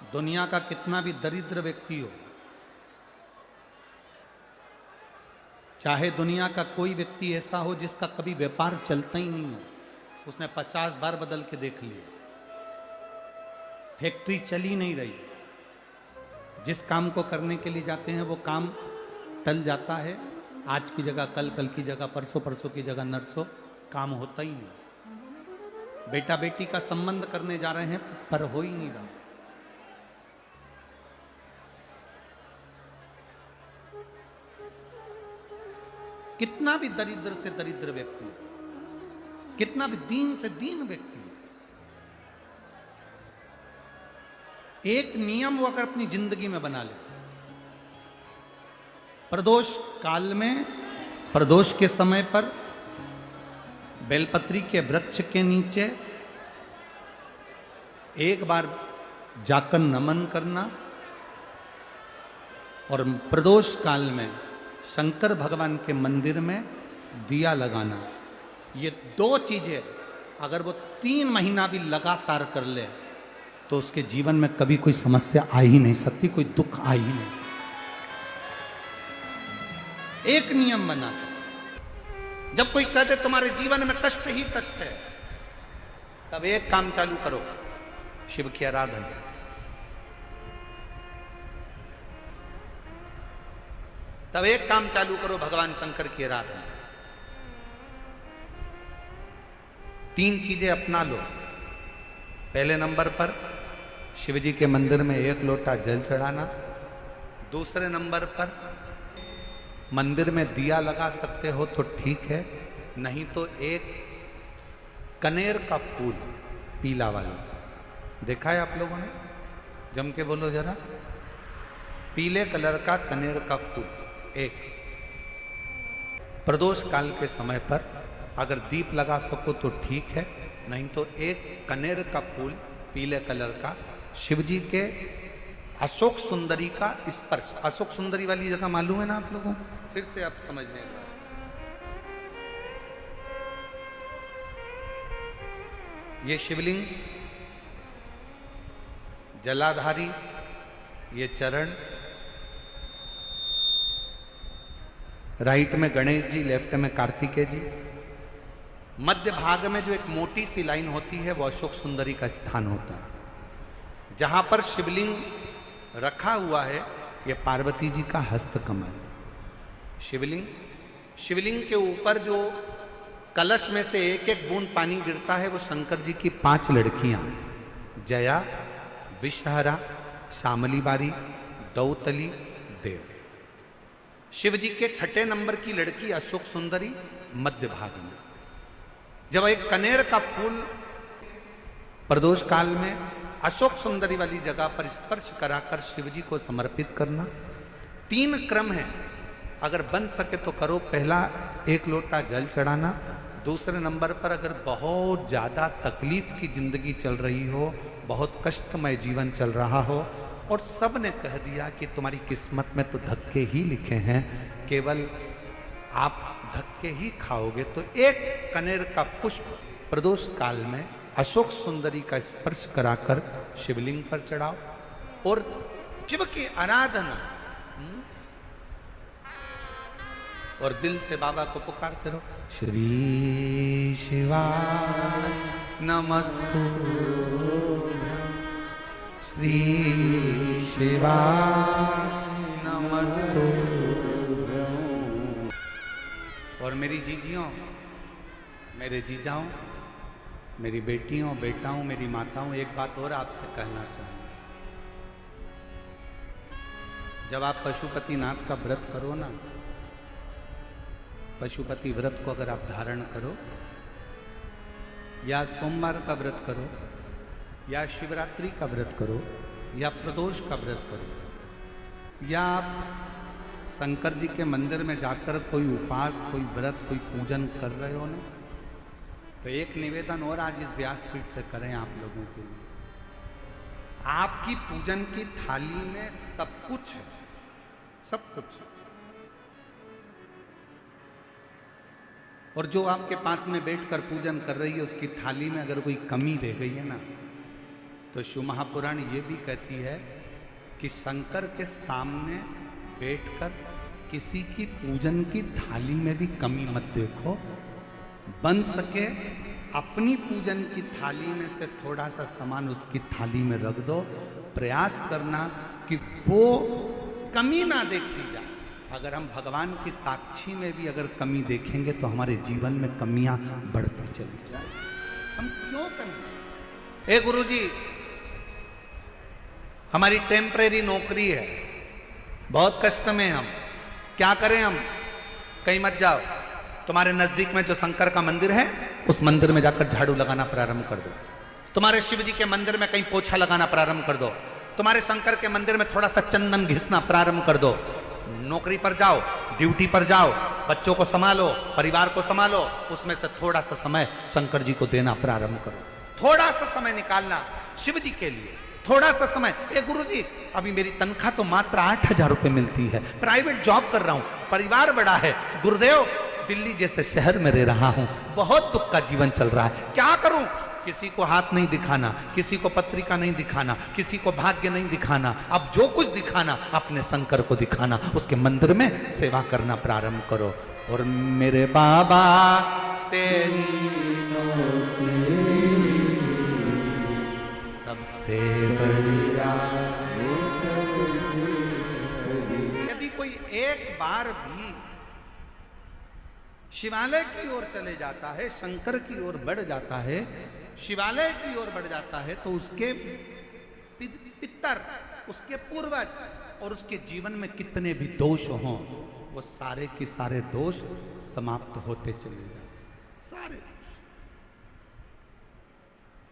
दुनिया का कितना भी दरिद्र व्यक्ति हो, चाहे दुनिया का कोई व्यक्ति ऐसा हो जिसका कभी व्यापार चलता ही नहीं हो, उसने 50 बार बदल के देख लिया, फैक्ट्री चली नहीं रही, जिस काम को करने के लिए जाते हैं वो काम टल जाता है, आज की जगह कल, कल की जगह परसों, परसों की जगह नरसों, काम होता ही नहीं। बेटा बेटी का संबंध करने जा रहे हैं पर हो ही नहीं रहा। कितना भी दरिद्र से दरिद्र व्यक्ति हो, कितना भी दीन से दीन व्यक्ति हो, एक नियम वो अगर अपनी जिंदगी में बना ले, प्रदोष काल में, प्रदोष के समय पर बेलपत्री के वृक्ष के नीचे एक बार जाकर नमन करना और प्रदोष काल में शंकर भगवान के मंदिर में दिया लगाना, ये दो चीजें अगर वो 3 महीना भी लगातार कर ले तो उसके जीवन में कभी कोई समस्या आ ही नहीं सकती, कोई दुख आ ही नहीं सकता। एक नियम बना, जब कोई कहते तुम्हारे जीवन में कष्ट ही कष्ट है, तब एक काम चालू करो, शिव की आराधना। तब एक काम चालू करो, भगवान शंकर की आराधना। 3 चीजें अपना लो। पहले नंबर पर शिव जी के मंदिर में 1 लोटा जल चढ़ाना। दूसरे नंबर पर मंदिर में दिया लगा सकते हो तो ठीक है, नहीं तो एक कनेर का फूल पीला वाला, देखा है आप लोगों ने? जम के बोलो जरा। पीले कलर का कनेर का फूल एक, प्रदोष काल के समय पर अगर दीप लगा सको तो ठीक है, नहीं तो एक कनेर का फूल पीले कलर का, शिव जी के अशोक सुंदरी का स्पर्श। अशोक सुंदरी वाली जगह मालूम है ना आप लोगों को? फिर से आप समझ लेंगे। ये शिवलिंग, जलाधारी, ये चरण, राइट में गणेश जी, लेफ्ट में कार्तिकेय जी, मध्य भाग में जो एक मोटी सी लाइन होती है वो अशोक सुंदरी का स्थान होता है। जहां पर शिवलिंग रखा हुआ है ये पार्वती जी का हस्त कमल। शिवलिंग के ऊपर जो कलश में से एक एक बूंद पानी गिरता है वो शंकर जी की 5 लड़कियां, जया, विषहरा, शामली बारी, दौतली, देव। शिव जी के 6ठे नंबर की लड़की अशोक सुंदरी मध्य भाग में। जब एक कनेर का फूल प्रदोष काल में अशोक सुंदरी वाली जगह पर स्पर्श कराकर शिव जी को समर्पित करना। 3 क्रम है, अगर बन सके तो करो। पहला 1 लोटा जल चढ़ाना। दूसरे नंबर पर अगर बहुत ज्यादा तकलीफ की जिंदगी चल रही हो, बहुत कष्टमय जीवन चल रहा हो और सब ने कह दिया कि तुम्हारी किस्मत में तो धक्के ही लिखे हैं, केवल आप धक्के ही खाओगे, तो एक कनेर का पुष्प प्रदोष काल में अशोक सुंदरी का स्पर्श कराकर शिवलिंग पर चढ़ाओ और शिव की आराधना और दिल से बाबा को पुकारते रहो, श्री शिवाय नमस्तु, श्री शिवाय नमस्तु। और मेरी जीजियों, मेरे जीजाओं, मेरी बेटियों, बेटाओं, मेरी माताओं, एक बात और आपसे कहना चाहूँ। जब आप पशुपतिनाथ का व्रत करो ना, पशुपति व्रत को अगर आप धारण करो, या सोमवार का व्रत करो, या शिवरात्रि का व्रत करो, या प्रदोष का व्रत करो, या आप शंकर जी के मंदिर में जाकर कोई उपास, कोई व्रत, कोई पूजन कर रहे हो ना, तो एक निवेदन और आज इस व्यासपीठ से करें आप लोगों के लिए। आपकी पूजन की थाली में सब कुछ है, सब कुछ। और जो आपके पास में बैठकर पूजन कर रही है उसकी थाली में अगर कोई कमी रह गई है ना, तो शिव महापुराण ये भी कहती है कि शंकर के सामने बैठकर किसी की पूजन की थाली में भी कमी मत देखो, बन सके अपनी पूजन की थाली में से थोड़ा सा सामान उसकी थाली में रख दो। प्रयास करना कि वो कमी ना देखी जाए। अगर हम भगवान की साक्षी में भी अगर कमी देखेंगे तो हमारे जीवन में कमियां बढ़ती चली जाए। हम क्यों कमी? ए गुरुजी, हमारी टेम्परेरी नौकरी है, बहुत कष्ट में हम, क्या करें हम? कहीं मत जाओ, तुम्हारे नजदीक में जो शंकर का मंदिर है उस मंदिर में जाकर झाड़ू लगाना प्रारंभ कर दो। तुम्हारे शिव जी के मंदिर में कहीं पोछा लगाना प्रारंभ कर दो। तुम्हारे शंकर के मंदिर में थोड़ा सा चंदन घिसना प्रारंभ कर दो। नौकरी पर जाओ, ड्यूटी पर जाओ, बच्चों को संभालो, परिवार को संभालो, उसमें से थोड़ा सा समय शंकर जी को देना प्रारंभ करो। थोड़ा सा समय निकालना शिव जी के लिए, थोड़ा सा समय। ए गुरुजी, अभी मेरी तनख्वाह तो मात्र 8,000 रुपए मिलती है, प्राइवेट जॉब कर रहा हूं, परिवार बड़ा है, गुरुदेव दिल्ली जैसे शहर में रह रहा हूं, बहुत दुख का जीवन चल रहा है, क्या करूं? किसी को हाथ नहीं दिखाना, किसी को पत्रिका नहीं दिखाना, किसी को भाग्य नहीं दिखाना, अब जो कुछ दिखाना अपने शंकर को दिखाना, उसके मंदिर में सेवा करना प्रारंभ करो। और मेरे बाबा तेरी सबसे बढ़िया, यदि कोई एक बार भी शिवालय की ओर चले जाता है, शंकर की ओर बढ़ जाता है, शिवालय की ओर बढ़ जाता है, तो उसके पितर, उसके पूर्वज और उसके जीवन में कितने भी दोष हों, वो सारे के सारे दोष समाप्त होते चले जाते, सारे दोष।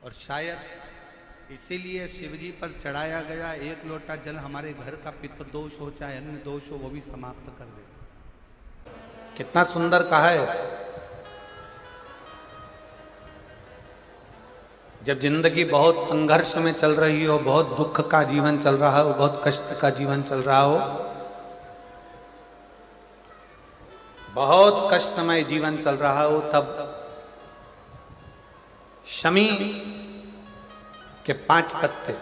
और शायद इसीलिए शिवजी पर चढ़ाया गया एक लोटा जल हमारे घर का पितृदोष हो चाहे अन्य दोष हो, वो भी समाप्त कर दे। कितना सुंदर कहा है। जब जिंदगी बहुत संघर्ष में चल रही हो, बहुत दुख का जीवन चल रहा हो, बहुत कष्ट का जीवन चल रहा हो, बहुत कष्टमय जीवन चल रहा हो, तब शमी के 5 पत्ते,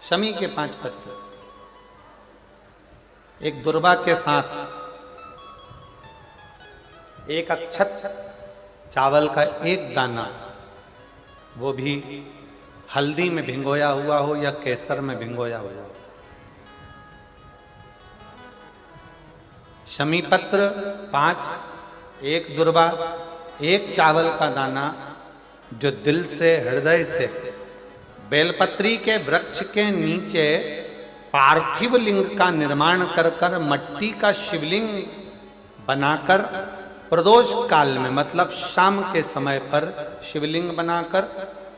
शमी के 5 पत्ते, एक दुर्वा के साथ एक अक्षत चावल का एक दाना, वो भी हल्दी में भिंगोया हुआ हो या केसर में भिंगोया हुआ हो, शमी पत्र 5, एक दुर्वा, एक चावल का दाना, जो दिल से हृदय से बेलपत्री के वृक्ष के नीचे पार्थिव लिंग का निर्माण कर कर मट्टी का शिवलिंग बनाकर प्रदोष काल में, मतलब शाम के समय पर शिवलिंग बनाकर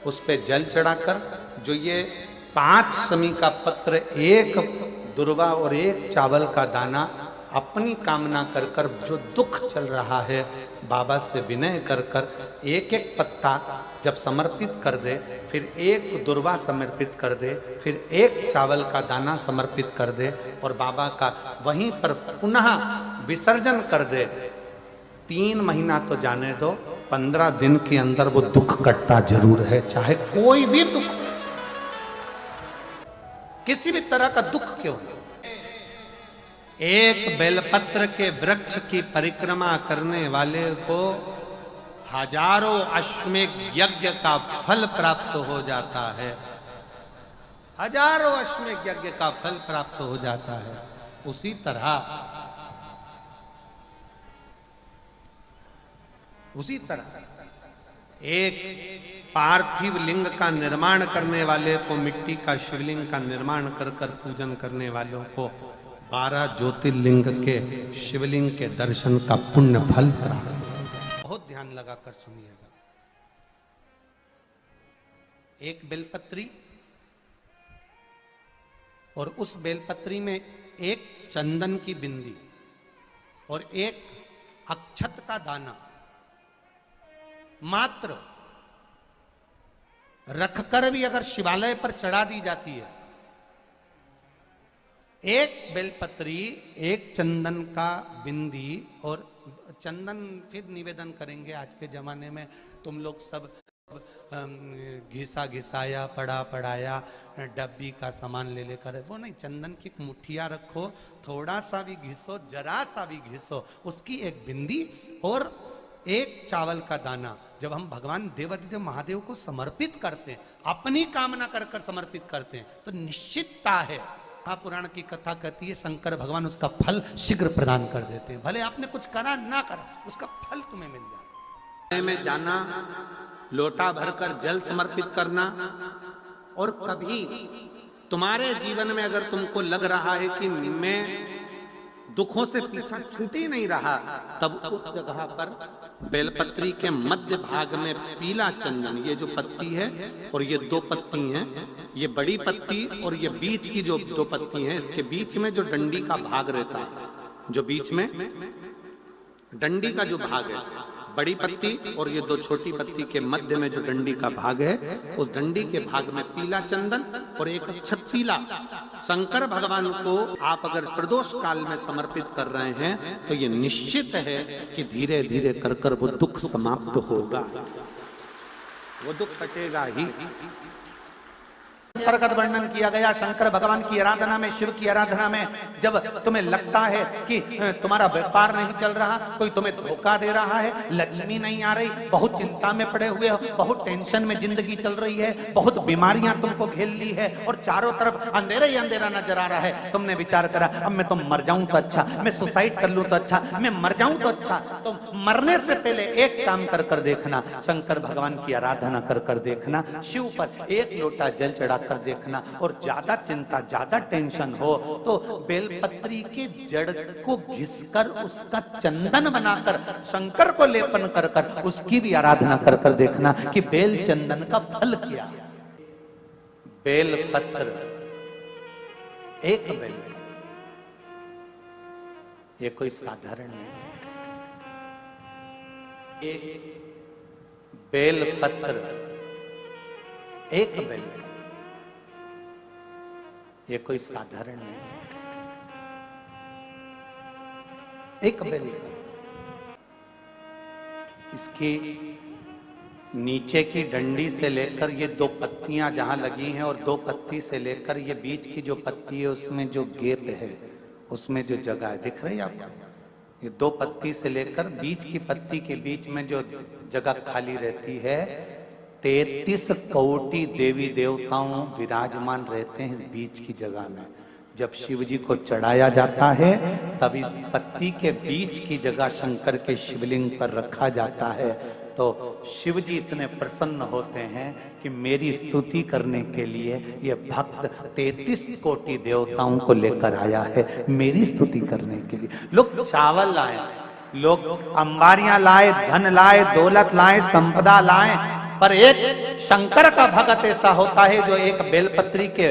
उस पे जल चढ़ाकर, जो ये 5 शमी का पत्र, एक दुर्वा और एक चावल का दाना, अपनी कामना कर कर जो दुख चल रहा है बाबा से विनय कर कर एक एक पत्ता जब समर्पित कर दे, फिर एक दुर्वा समर्पित कर दे, फिर एक चावल का दाना समर्पित कर दे और बाबा का वहीं पर पुनः विसर्जन कर दे, 3 महीना तो जाने दो, 15 दिन के अंदर वो दुख कटता जरूर है, चाहे कोई भी दुख, किसी भी तरह का दुख क्यों हो। एक बेलपत्र के वृक्ष की परिक्रमा करने वाले को हजारों अश्वमेध यज्ञ का फल प्राप्त हो जाता है, हजारों अश्वमेध यज्ञ का फल प्राप्त हो जाता है। उसी तरह एक पार्थिव लिंग का निर्माण करने वाले को, मिट्टी का शिवलिंग का निर्माण कर कर पूजन करने वालों को 12 ज्योतिर्लिंग के शिवलिंग के दर्शन का पुण्य फल प्राप्त। बहुत ध्यान लगाकर सुनिएगा। एक बेलपत्री और उस बेलपत्री में एक चंदन की बिंदी और एक अक्षत का दाना मात्र रखकर भी अगर शिवालय पर चढ़ा दी जाती है, एक बेलपत्री, एक चंदन का बिंदी, और चंदन फिर निवेदन करेंगे। आज के जमाने में तुम लोग सब घिसा घिसाया पड़ा पड़ाया डब्बी का सामान ले लेकर, वो नहीं, चंदन की एक मुठिया रखो, थोड़ा सा भी घिसो, जरा सा भी घिसो, उसकी एक बिंदी और एक चावल का दाना जब हम भगवान देवाधिदेव महादेव को समर्पित करते हैं, अपनी कामना कर कर समर्पित करते हैं, तो निश्चितता है, महापुराण की कथा कहती है शंकर भगवान उसका फल शीघ्र प्रदान कर देते हैं। भले आपने कुछ करा ना करा, उसका फल तुम्हें मिल जाता। में जाना, लोटा भरकर जल समर्पित करना, और कभी तुम्हारे जीवन में अगर तुमको लग रहा है कि मैं दुखों से पीछा छूट ही नहीं रहा, तब उस जगह पर बेलपत्री के मध्य भाग में पीला चंदन, ये जो पत्ती है और ये दो पत्ती हैं, ये बड़ी पत्ती और ये बीच की जो दो पत्ती हैं, इसके बीच में जो डंडी का भाग रहता है, जो बीच में डंडी का जो भाग है, बड़ी पत्ती और ये दो छोटी पत्ती के मध्य में जो डंडी का भाग है, उस डंडी के भाग में पीला चंदन और एक अक्षत पीला शंकर भगवान को आप अगर प्रदोष काल में समर्पित कर रहे हैं, तो ये निश्चित है कि धीरे धीरे कर कर वो दुख समाप्त होगा, वो दुख कटेगा ही। प्रकट वर्णन किया गया शंकर भगवान की आराधना में, शिव की आराधना में, जब तुम्हें लगता है कि तुम्हारा व्यापार नहीं चल रहा, कोई तुम्हें धोखा दे रहा है, लक्ष्मी नहीं आ रही, बहुत चिंता में पड़े हुए हो, बहुत टेंशन में जिंदगी चल रही है, बहुत बीमारियां तुमको घेर ली है और चारों तरफ अंधेरा ही अंधेरा नजर आ रहा है, तुमने विचार करा अब मैं तो मर जाऊं तो अच्छा, मैं सुसाइड कर लूं तो अच्छा, मैं मर जाऊं तो अच्छा, तो मरने से पहले एक काम कर कर देखना, शंकर भगवान की आराधना कर कर देखना, शिव पर एक लोटा जल चढ़ा कर देखना, और ज्यादा चिंता ज्यादा टेंशन हो तो बेलपत्री के जड़ को घिसकर उसका चंदन बनाकर शंकर को लेपन कर कर उसकी भी आराधना कर कर देखना कि बेल चंदन का फल क्या। बेलपत्र, एक बेल, ये कोई साधारण नहीं, एक बेलपत्र, एक बेल, ये कोई साधारण नहीं, एक बेल। इसकी नीचे की डंडी से लेकर ये दो पत्तियां जहां लगी हैं, और दो पत्ती से लेकर ये बीच की जो पत्ती है उसमें जो गैप है, उसमें जो जगह है, दिख रही है आपको, ये दो पत्ती से लेकर बीच की पत्ती के बीच में जो जगह खाली रहती है, 33 कोटि देवी देवताओं विराजमान रहते हैं इस बीच की जगह में। जब शिव जी को चढ़ाया जाता है तब इस पत्ती के बीच की जगह शंकर के शिवलिंग पर रखा जाता है, तो शिव जी इतने प्रसन्न होते हैं कि मेरी स्तुति करने के लिए ये भक्त 33 कोटि देवताओं को लेकर आया है, मेरी स्तुति करने के लिए। लोग चावल लाए, लोग अंबारियां लाए, धन लाए, दौलत लाए, संपदा लाए, पर एक शंकर का भगत ऐसा होता है जो एक बेलपत्री के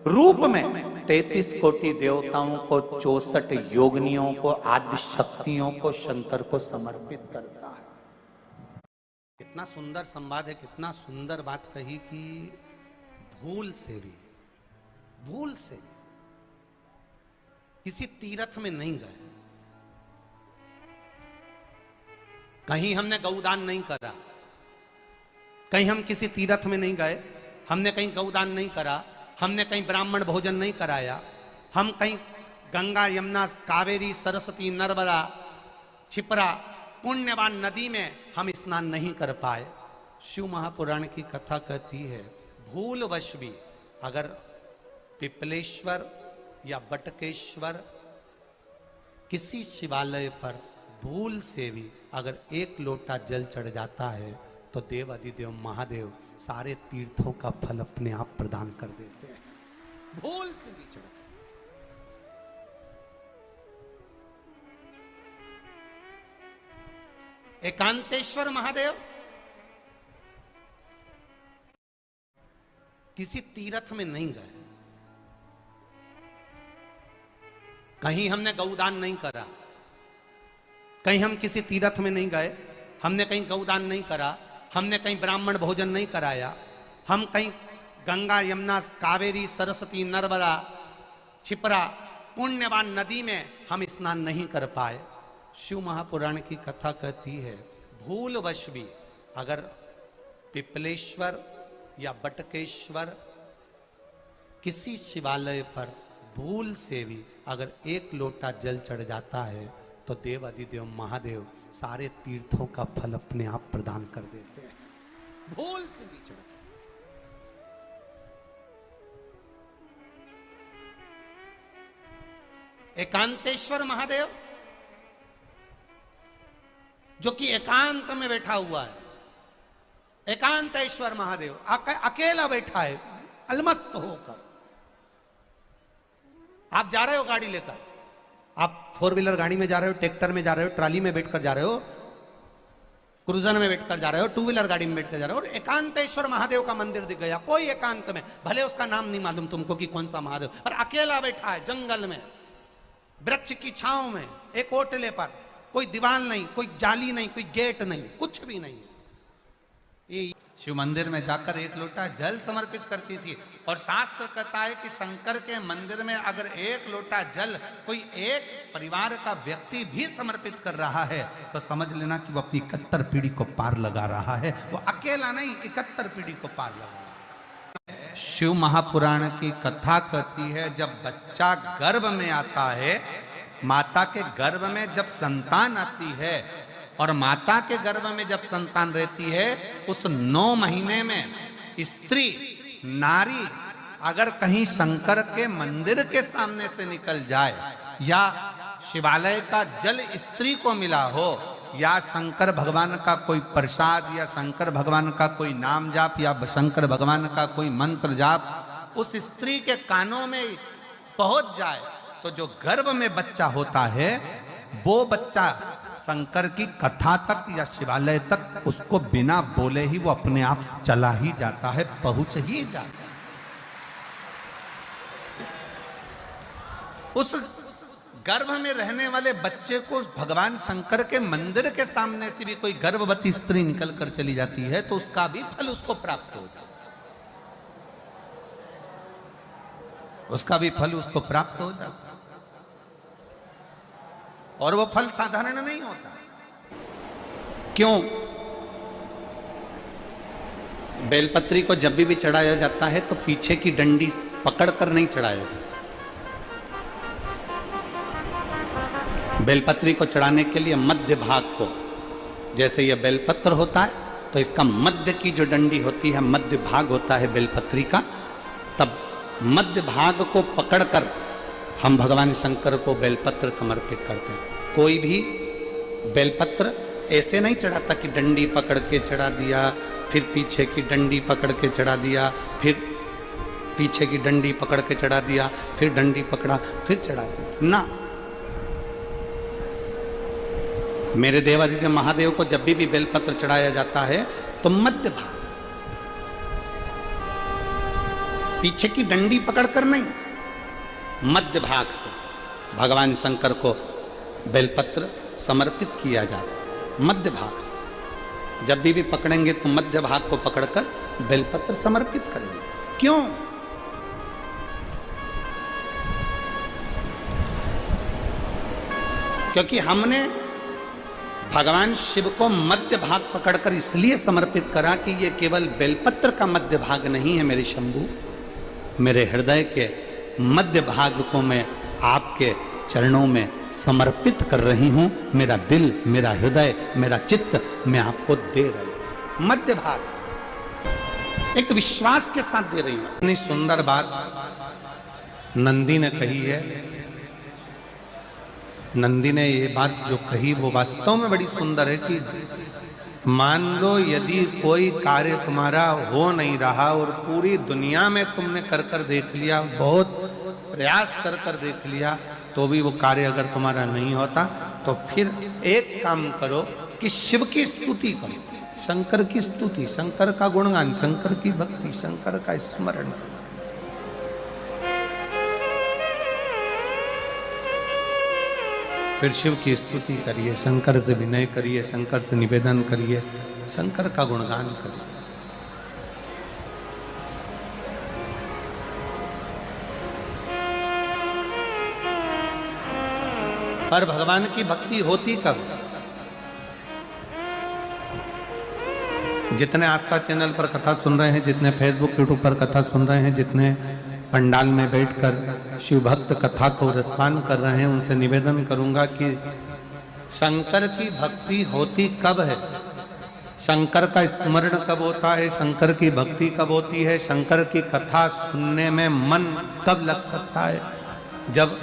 रूप में 33 कोटि देवताओं को, 64 योगिनियों को, आदि शक्तियों को शंकर को समर्पित करता है। कितना सुंदर संवाद है, कितना सुंदर बात कही कि भूल से भी किसी तीर्थ में नहीं गए, कहीं हमने गौदान नहीं करा, कहीं हम किसी तीर्थ में नहीं गए, हमने कहीं गौदान नहीं करा, हमने कहीं ब्राह्मण भोजन नहीं कराया, हम कहीं गंगा यमुना कावेरी सरस्वती नर्मदा छिपरा पुण्यवान नदी में हम स्नान नहीं कर पाए। शिव महापुराण की कथा कहती है भूलवश भी अगर पिपलेश्वर या बटकेश्वर किसी शिवालय पर भूल से भी अगर एक लोटा जल चढ़ जाता है तो देव अधिदेव महादेव सारे तीर्थों का फल अपने आप प्रदान कर देते हैं, भूल से भी चढ़। एकांतेश्वर महादेव किसी तीर्थ में नहीं गए, कहीं हमने गौदान नहीं करा, कहीं हम किसी तीर्थ में नहीं गए, हमने कहीं गौदान नहीं करा, हमने कहीं ब्राह्मण भोजन नहीं कराया, हम कहीं गंगा यमुना कावेरी सरस्वती नर्मदा छिपरा पुण्यवान नदी में हम स्नान नहीं कर पाए। शिव महापुराण की कथा कहती है भूलवश भी अगर पिपलेश्वर या बटकेश्वर किसी शिवालय पर भूल से भी अगर एक लोटा जल चढ़ जाता है तो देव अधिदेव महादेव सारे तीर्थों का फल अपने आप प्रदान कर देते हैं। भूल से भी चढ़ जाए। एकांतेश्वर महादेव जो कि एकांत में बैठा हुआ है, एकांतेश्वर महादेव अकेला बैठा है अलमस्त होकर। आप जा रहे हो गाड़ी लेकर, आप 4 व्हीलर गाड़ी में जा रहे हो, ट्रैक्टर में जा रहे हो, ट्राली में बैठकर जा रहे हो, क्रूजर में बैठकर जा रहे हो, 2 व्हीलर गाड़ी में बैठकर जा रहे हो, और एकांतेश्वर महादेव का मंदिर दिख गया। कोई एकांत में, भले उसका नाम नहीं मालूम तुमको कि कौन सा महादेव, पर अकेला बैठा है जंगल में, वृक्ष की छांव में, एक ओटले पर, कोई दीवार नहीं, कोई जाली नहीं, कोई गेट नहीं, कुछ भी नहीं। ये शिव मंदिर में जाकर एक लोटा जल समर्पित करती थी। और शास्त्र कहता है कि शंकर के मंदिर में अगर एक लोटा जल कोई एक परिवार का व्यक्ति भी समर्पित कर रहा है तो समझ लेना कि वो अपनी 71 पीढ़ी को पार लगा रहा है। वो अकेला नहीं, 71 पीढ़ी को पार लगा रहा है। शिव महापुराण की कथा कहती है जब बच्चा गर्भ में आता है, माता के गर्भ में जब संतान आती है और माता के गर्भ में जब संतान रहती है, उस 9 महीने में स्त्री नारी अगर कहीं शंकर के मंदिर के सामने से निकल जाए, या शिवालय का जल स्त्री को मिला हो, या शंकर भगवान का कोई प्रसाद, या शंकर भगवान का कोई नाम जाप, या शंकर भगवान का कोई मंत्र जाप उस स्त्री के कानों में पहुंच जाए, तो जो गर्भ में बच्चा होता है वो बच्चा शंकर की कथा तक या शिवालय तक उसको बिना बोले ही वो अपने आप चला ही जाता है, पहुंच ही जाता है। उस गर्भ में रहने वाले बच्चे को भगवान शंकर के मंदिर के सामने से भी कोई गर्भवती स्त्री निकल कर चली जाती है तो उसका भी फल उसको प्राप्त हो जाता है, उसका भी फल उसको प्राप्त हो जाता है। और वो फल साधारण नहीं होता। क्यों? बेलपत्री को जब भी चढ़ाया जाता है तो पीछे की डंडी पकड़कर नहीं चढ़ाया जाता। बेलपत्री को चढ़ाने के लिए मध्य भाग को, जैसे यह बेलपत्र होता है तो इसका मध्य की जो डंडी होती है, मध्य भाग होता है बेलपत्री का, तब मध्य भाग को पकड़कर हम भगवान शंकर को बेलपत्र समर्पित करते हैं। कोई भी बेलपत्र ऐसे नहीं चढ़ाता कि डंडी पकड़ के चढ़ा दिया, फिर पीछे की डंडी पकड़ के चढ़ा दिया, फिर पीछे की डंडी पकड़ के चढ़ा दिया, फिर डंडी पकड़ा, फिर चढ़ा दिया ना। मेरे देवाधिदेव महादेव को जब भी बेलपत्र चढ़ाया जाता है तो मध्य भाग, पीछे की डंडी पकड़कर नहीं, मध्य भाग से भगवान शंकर को बेलपत्र समर्पित किया जाता। मध्य भाग से जब भी पकड़ेंगे तो मध्य भाग को पकड़कर बेलपत्र समर्पित करेंगे। क्यों? क्योंकि हमने भगवान शिव को मध्य भाग पकड़कर इसलिए समर्पित करा कि ये केवल बेलपत्र का मध्य भाग नहीं है मेरे शंभू, मेरे हृदय के मध्य भाग को मैं आपके चरणों में समर्पित कर रही हूं। मेरा दिल, मेरा हृदय, मेरा चित्त मैं आपको दे रही हूं। मध्य भाग एक विश्वास के साथ दे रही हूं। इतनी सुंदर बात नंदी ने कही है। नंदी ने ये बात जो कही वो वास्तव में बड़ी सुंदर है कि मान लो यदि कोई कार्य तुम्हारा हो नहीं रहा और पूरी दुनिया में तुमने कर कर देख लिया, बहुत प्रयास कर कर देख लिया, तो भी वो कार्य अगर तुम्हारा नहीं होता तो फिर एक काम करो कि शिव की स्तुति करो, शंकर की स्तुति, शंकर का गुणगान, शंकर की भक्ति, शंकर का स्मरण। फिर शिव की स्तुति करिए, शंकर से विनय करिए, शंकर से निवेदन करिए, शंकर का गुणगान करिए। पर भगवान की भक्ति होती कब? जितने आस्था चैनल पर कथा सुन रहे हैं, जितने फेसबुक यूट्यूब पर कथा सुन रहे हैं, जितने पंडाल में बैठकर शिव भक्त कथा को रसपान कर रहे हैं, उनसे निवेदन करूंगा कि शंकर की भक्ति होती कब है, शंकर का स्मरण कब होता है, शंकर की भक्ति कब होती है, शंकर की कथा सुनने में मन कब लग सकता है, जब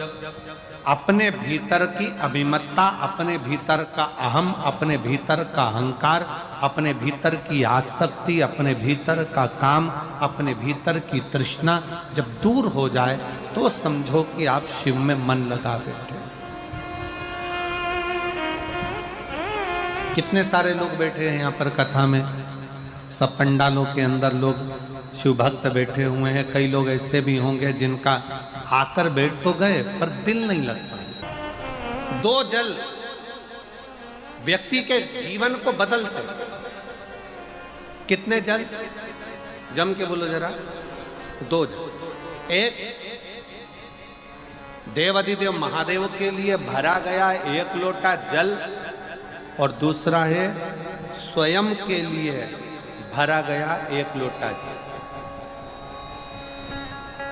अपने भीतर की अभिमत्ता, अपने भीतर का अहम, अपने भीतर का अहंकार, अपने भीतर की आसक्ति, अपने भीतर का काम, अपने भीतर की तृष्णा जब दूर हो जाए तो समझो कि आप शिव में मन लगा बैठे। कितने सारे लोग बैठे हैं यहाँ पर कथा में, सब पंडालों के अंदर लोग शिव भक्त बैठे हुए हैं। कई लोग ऐसे भी होंगे जिनका आकर बैठ तो गए पर दिल नहीं लगता। दो जल व्यक्ति के जीवन को बदलते। कितने जल? जम के बोलो जरा। दो जल। एक देवाधिदेव महादेव के लिए भरा गया एक लोटा जल और दूसरा है स्वयं के लिए भरा गया एक लोटा जल।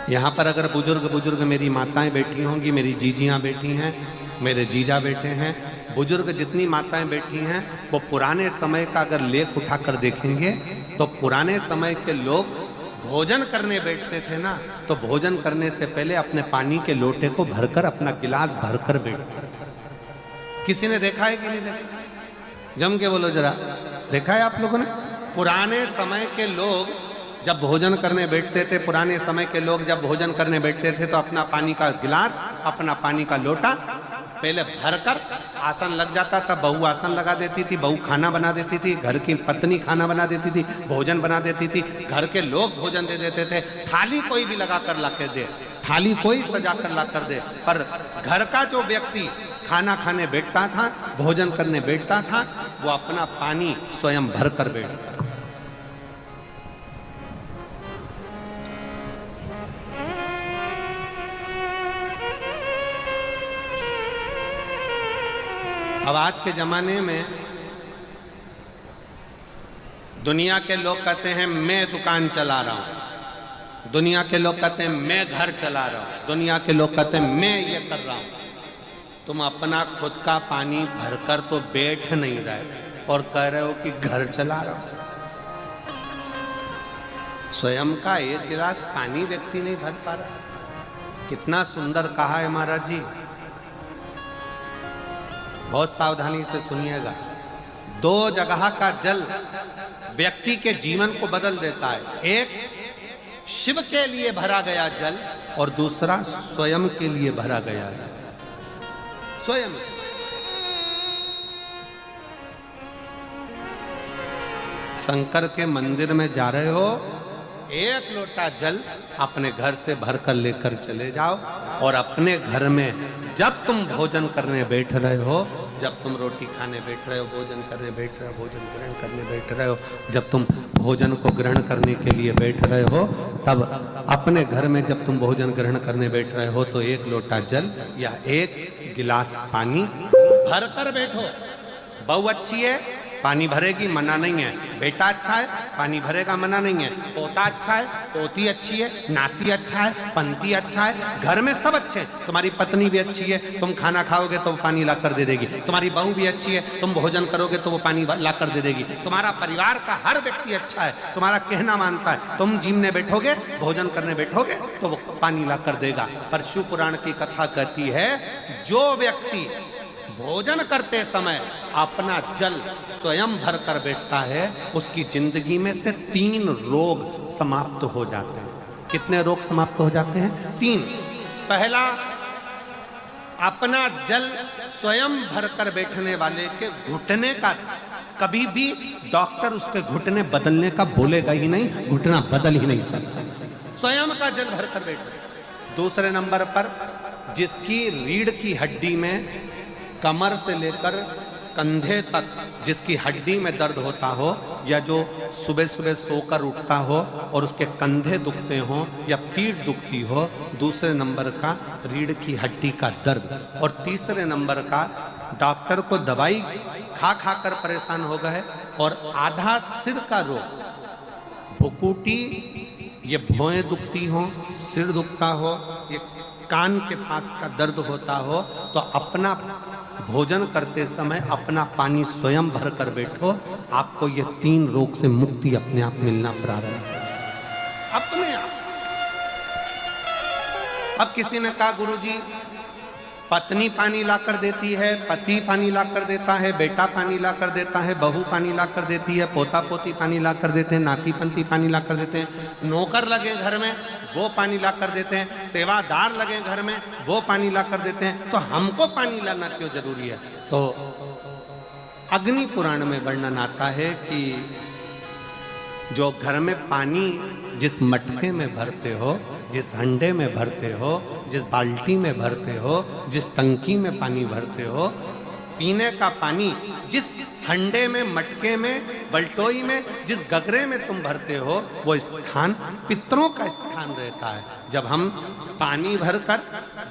यहां पर अगर बुजुर्ग मेरी माताएं बैठी होंगी, मेरी जीजियां बैठी हैं, मेरे जीजा बैठे हैं, बुजुर्ग जितनी माताएं बैठी हैं, वो पुराने समय का अगर लेख उठाकर देखेंगे तो पुराने समय के लोग भोजन करने बैठते थे ना, तो भोजन करने से पहले अपने पानी के लोटे को भरकर, अपना गिलास भरकर बैठते थे। किसी ने देखा है कि नहीं देखा? जम के बोलो जरा। देखा है आप लोगों ने? पुराने समय के लोग जब भोजन करने बैठते थे, पुराने समय के लोग जब भोजन करने बैठते थे तो अपना पानी का गिलास, अपना पानी का लोटा पहले भरकर आसन लग जाता था। बहू आसन लगा देती थी, बहू खाना बना देती थी, घर की पत्नी खाना बना देती थी, भोजन बना देती थी, घर के लोग भोजन दे देते थे। थाली कोई भी लगा कर ला के दे, थाली कोई सजा कर ला कर दे, पर घर का जो व्यक्ति खाना खाने बैठता था, भोजन करने बैठता था, वो अपना पानी स्वयं भर कर बैठता। अब आज के जमाने में दुनिया के लोग कहते हैं मैं दुकान चला रहा हूं, दुनिया के लोग कहते हैं मैं घर चला रहा हूं, दुनिया के लोग कहते हैं मैं ये कर रहा हूं। तुम अपना खुद का पानी भरकर तो बैठ नहीं रहे और कह रहे हो कि घर चला रहा हूं। स्वयं का एक गिलास पानी व्यक्ति नहीं भर पा रहा। कितना सुंदर कहा है महाराज जी। बहुत सावधानी से सुनिएगा। दो जगह का जल व्यक्ति के जीवन को बदल देता है। एक शिव के लिए भरा गया जल और दूसरा स्वयं के लिए भरा गया जल। स्वयं शंकर के मंदिर में जा रहे हो, एक लोटा जल अपने घर से भरकर लेकर चले जाओ और अपने घर में जब तुम भोजन करने बैठ रहे हो, जब तुम रोटी खाने बैठ रहे हो, भोजन करने बैठ रहे हो, भोजन ग्रहण करने बैठ रहे हो, जब तुम भोजन को ग्रहण करने के लिए बैठ रहे हो, तब अपने घर में जब तुम भोजन ग्रहण करने बैठ रहे हो तो एक लोटा जल या एक गिलास पानी भरकर बैठो। बहू अच्छी है, पानी भरेगी, मना नहीं है। बेटा अच्छा है, पानी भरेगा, मना नहीं है। पोता अच्छा है, पोती अच्छी है, नाती अच्छा है, पंती अच्छा है, घर में सब अच्छे हैं। तुम्हारी पत्नी भी अच्छी है, तुम खाना खाओगे तो वो पानी ला कर दे देगी। तुम्हारी बहू भी अच्छी है, तुम भोजन करोगे तो वो पानी ला कर दे देगी। तुम्हारा परिवार का हर व्यक्ति अच्छा है, तुम्हारा कहना मानता है। तुम जिमने बैठोगे, भोजन करने बैठोगे तो वो पानी ला कर देगा। पर शिव पुराण की कथा कहती है, जो व्यक्ति भोजन करते समय अपना जल स्वयं भर कर बैठता है, उसकी जिंदगी में से 3 रोग समाप्त हो जाते हैं। कितने रोग समाप्त हो जाते हैं? 3। पहला, अपना जल स्वयं भर कर बैठने वाले के घुटने का कभी भी डॉक्टर उसके घुटने बदलने का बोलेगा ही नहीं, घुटना बदल ही नहीं सकता। स्वयं का जल भर कर बैठे। दूसरे नंबर पर, जिसकी रीढ़ की हड्डी में कमर से लेकर कंधे तक जिसकी हड्डी में दर्द होता हो, या जो सुबह सुबह सोकर उठता हो और उसके कंधे दुखते हो या पीठ दुखती हो। दूसरे नंबर का रीढ़ की हड्डी का दर्द। और तीसरे नंबर का, डॉक्टर को दवाई खा खा कर परेशान हो गए, और आधा सिर का रोग, भुकुटी, ये भौएं दुखती हो, सिर दुखता हो, ये कान के पास का दर्द होता हो, तो अपना भोजन करते समय अपना पानी स्वयं भर कर बैठो, आपको ये 3 रोग से मुक्ति अपने आप मिलना प्रारंभ हो, अपने आप। अब किसी ने कहा गुरुजी पत्नी पानी ला कर देती है, पति पानी ला कर देता है, बेटा पानी ला कर देता है, बहू पानी ला कर देती है, पोता पोती पानी ला कर देते हैं, नाती पंती पानी ला कर देते हैं, नौकर लगे घर में वो पानी ला कर देते हैं, सेवादार लगे घर में वो पानी ला कर देते हैं, तो हमको पानी लाना क्यों जरूरी है? तो अग्नि पुराण में वर्णन आता है कि जो घर में पानी जिस मटके में भरते हो, जिस हंडे में भरते हो, जिस बाल्टी में भरते हो, जिस टंकी में पानी भरते हो, पीने का पानी जिस हंडे में, मटके में, बल्टोई में, जिस गगरे में तुम भरते हो, वो स्थान पितरों का स्थान रहता है। जब हम पानी भरकर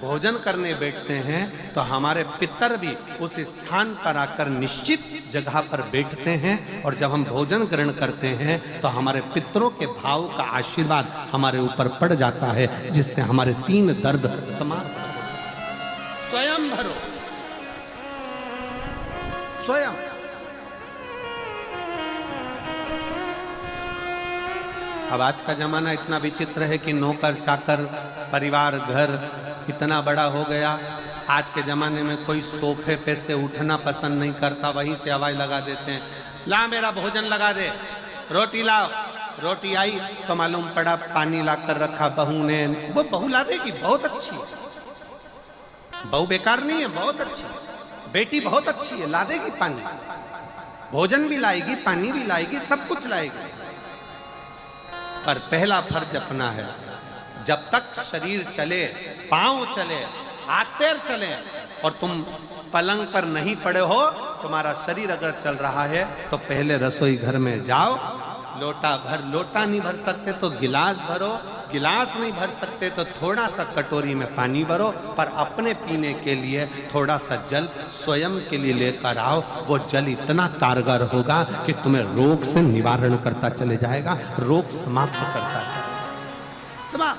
भोजन करने बैठते हैं तो हमारे पितर भी उस स्थान पर आकर निश्चित जगह पर बैठते हैं, और जब हम भोजन ग्रहण करते हैं तो हमारे पितरों के भाव का आशीर्वाद हमारे ऊपर पड़ जाता है, जिससे हमारे 3 दर्द समाप्त हो। स्वयं भरो, स्वयं। अब आज का जमाना इतना विचित्र है कि नौकर चाकर, परिवार, घर इतना बड़ा हो गया। आज के जमाने में कोई सोफे पे से उठना पसंद नहीं करता, वहीं से आवाज लगा देते हैं, ला मेरा भोजन लगा दे, रोटी लाओ। रोटी आई तो मालूम पड़ा पानी ला कर रखा बहू ने। वो बहू ला देगी, बहुत अच्छी है, बहू बेकार नहीं है, बहुत अच्छी है, बेटी बहुत अच्छी है, ला देगी पानी, भोजन भी लाएगी, पानी भी लाएगी, सब कुछ लाएगी। पर पहला फर्ज अपना है, जब तक शरीर चले, पांव चले, हाथ पैर चले, और तुम पलंग पर नहीं पड़े हो, तुम्हारा शरीर अगर चल रहा है तो पहले रसोई घर में जाओ, लोटा भर, लोटा नहीं भर सकते तो गिलास भरो, गिलास नहीं भर सकते तो थोड़ा सा कटोरी में पानी भरो, पर अपने पीने के लिए थोड़ा सा जल स्वयं के लिए लेकर आओ। वो जल इतना कारगर होगा कि तुम्हें रोग से निवारण करता चले जाएगा, रोग समाप्त करता चलेगा।